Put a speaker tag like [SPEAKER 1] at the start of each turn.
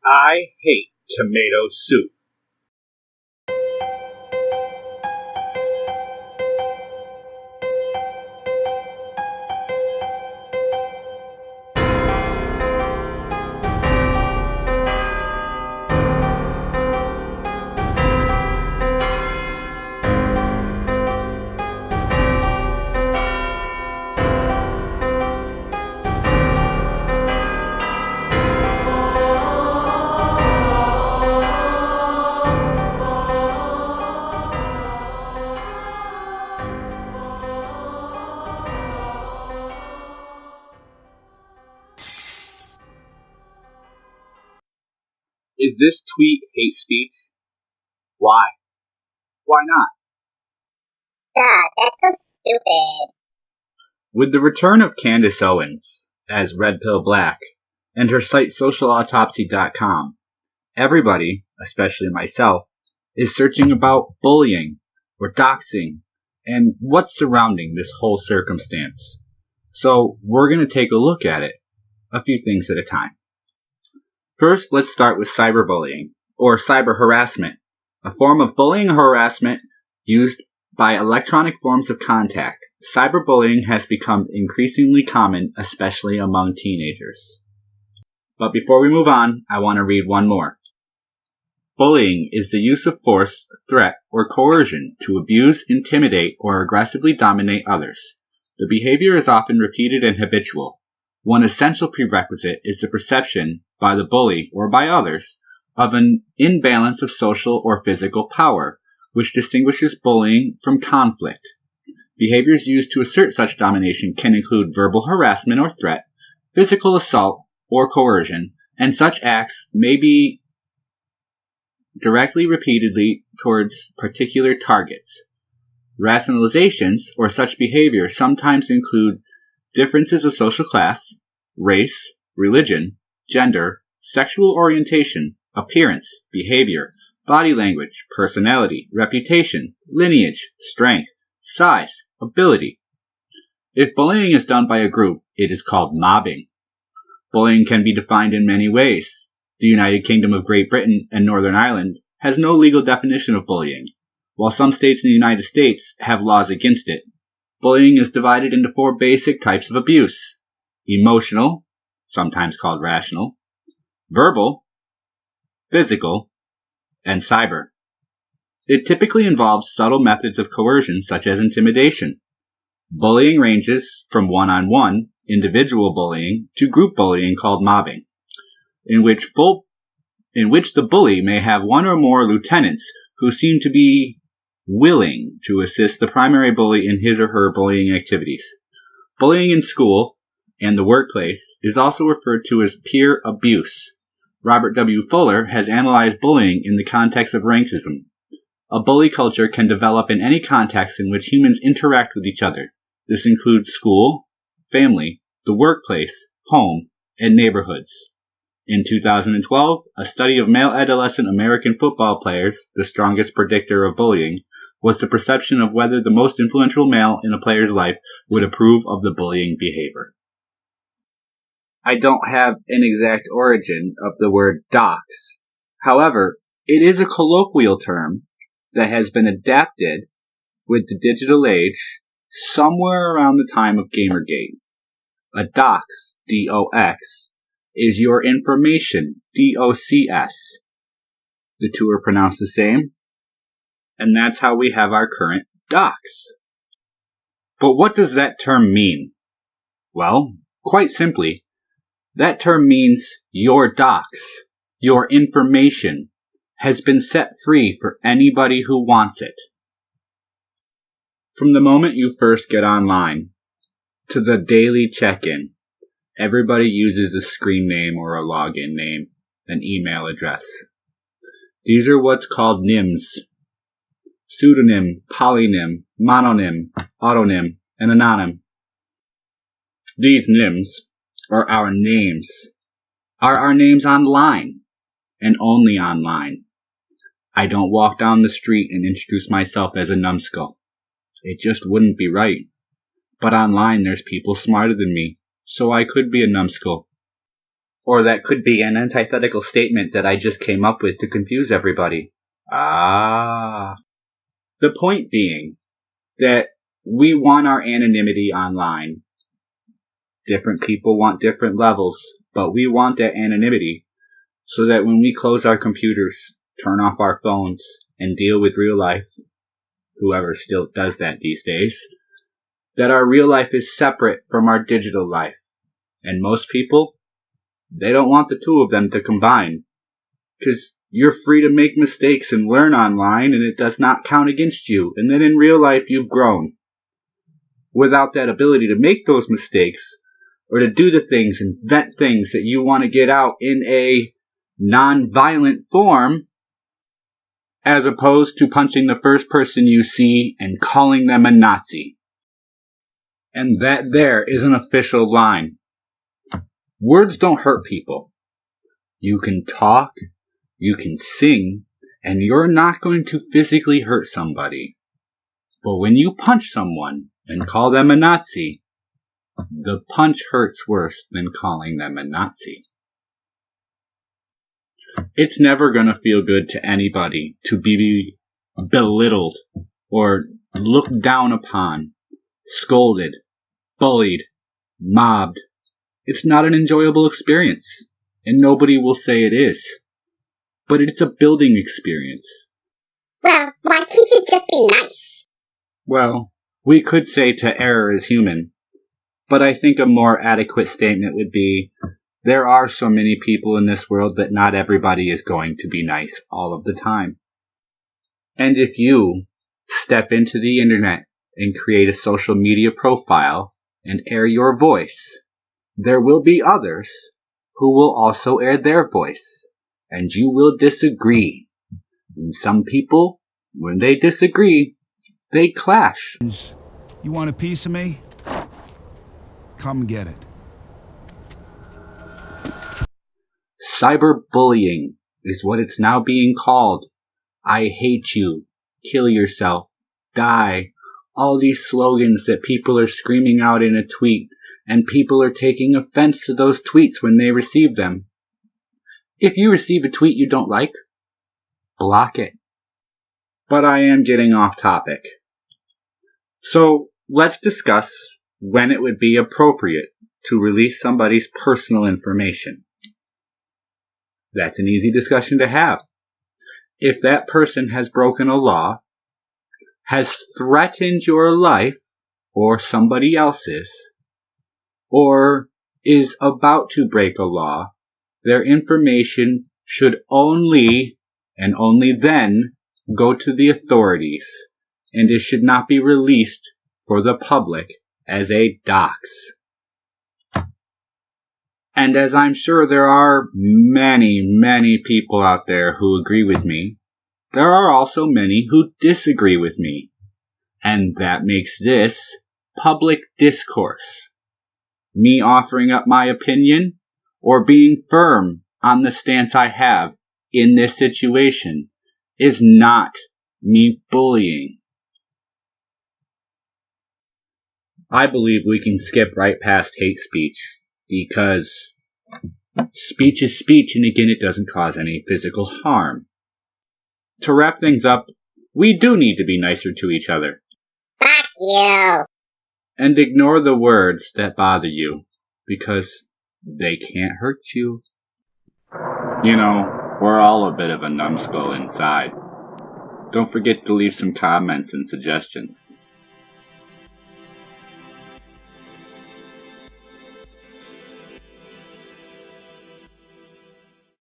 [SPEAKER 1] I hate tomato soup. Is this tweet hate speech? Why? Why not?
[SPEAKER 2] Duh, that's so stupid.
[SPEAKER 1] With the return of Candace Owens as Red Pill Black and her site socialautopsy.com, everybody, especially myself, is searching about bullying or doxing and what's surrounding this whole circumstance. So we're going to take a look at it, a few things at a time. First, let's start with cyberbullying, or cyber harassment, a form of bullying or harassment used by electronic forms of contact. Cyberbullying has become increasingly common, especially among teenagers. But before we move on, I want to read one more. Bullying is the use of force, threat, or coercion to abuse, intimidate, or aggressively dominate others. The behavior is often repeated and habitual. One essential prerequisite is the perception by the bully or by others of an imbalance of social or physical power, which distinguishes bullying from conflict. Behaviors used to assert such domination can include verbal harassment or threat, physical assault or coercion, and such acts may be directly repeatedly towards particular targets. Rationalizations or such behavior sometimes include differences of social class, race, religion, gender, sexual orientation, appearance, behavior, body language, personality, reputation, lineage, strength, size, ability. If bullying is done by a group, it is called mobbing. Bullying can be defined in many ways. The United Kingdom of Great Britain and Northern Ireland has no legal definition of bullying, while some states in the United States have laws against it. Bullying is divided into 4 basic types of abuse: emotional, sometimes called rational, verbal, physical, and cyber. It typically involves subtle methods of coercion such as intimidation. Bullying ranges from one-on-one, individual bullying, to group bullying called mobbing, in which the bully may have one or more lieutenants who seem to be willing to assist the primary bully in his or her bullying activities. Bullying in school and the workplace is also referred to as peer abuse. Robert W. Fuller has analyzed bullying in the context of racism. A bully culture can develop in any context in which humans interact with each other. This includes school, family, the workplace, home, and neighborhoods. In 2012, a study of male adolescent American football players, the strongest predictor of bullying, was the perception of whether the most influential male in a player's life would approve of the bullying behavior. I don't have an exact origin of the word DOX. However, it is a colloquial term that has been adapted with the digital age somewhere around the time of Gamergate. A DOX, D-O-X, is your information, D-O-C-S. The two are pronounced the same, and that's how we have our current DOX. But what does that term mean? Well, quite simply, that term means your DOX, your information, has been set free for anybody who wants it. From the moment you first get online to the daily check-in, everybody uses a screen name or a login name, an email address. These are what's called NIMs: pseudonym, polynym, mononym, autonym, and anonym. These NIMs are our names online, and only online. I don't walk down the street and introduce myself as a numbskull. It just wouldn't be right. But online there's people smarter than me, so I could be a numbskull. Or that could be an antithetical statement that I just came up with to confuse everybody. The point being that we want our anonymity online. Different people want different levels, but we want that anonymity so that when we close our computers, turn off our phones, and deal with real life, whoever still does that these days, that our real life is separate from our digital life. And most people, they don't want the two of them to combine. Because you're free to make mistakes and learn online, and it does not count against you. And then in real life, you've grown. Without that ability to make those mistakes, or to do the things and vent things that you want to get out in a non-violent form, as opposed to punching the first person you see and calling them a Nazi. And that there is an official line. Words don't hurt people. You can talk, you can sing, and you're not going to physically hurt somebody. But when you punch someone and call them a Nazi, the punch hurts worse than calling them a Nazi. It's never going to feel good to anybody to be belittled or looked down upon, scolded, bullied, mobbed. It's not an enjoyable experience, and nobody will say it is. But it's a building experience.
[SPEAKER 2] Well, why can't you just be nice?
[SPEAKER 1] Well, we could say to err is human, but I think a more adequate statement would be, there are so many people in this world that not everybody is going to be nice all of the time. And if you step into the internet and create a social media profile and air your voice, there will be others who will also air their voice, and you will disagree. And some people, when they disagree, they clash.
[SPEAKER 3] You want a piece of me? Come get it.
[SPEAKER 1] Cyberbullying is what it's now being called. I hate you, kill yourself, die, all these slogans that people are screaming out in a tweet, and people are taking offense to those tweets when they receive them. If you receive a tweet you don't like, block it. But I am getting off topic. So let's discuss when it would be appropriate to release somebody's personal information. That's an easy discussion to have. If that person has broken a law, has threatened your life or somebody else's, or is about to break a law, their information should only and only then go to the authorities, and it should not be released for the public as a DOX. And as I'm sure there are many, many people out there who agree with me, there are also many who disagree with me. And that makes this public discourse. Me offering up my opinion or being firm on the stance I have in this situation is not me bullying. I believe we can skip right past hate speech because speech is speech, and again, it doesn't cause any physical harm. To wrap things up, we do need to be nicer to each other.
[SPEAKER 2] Fuck you.
[SPEAKER 1] And ignore the words that bother you, because they can't hurt you. You know, we're all a bit of a numbskull inside. Don't forget to leave some comments and suggestions.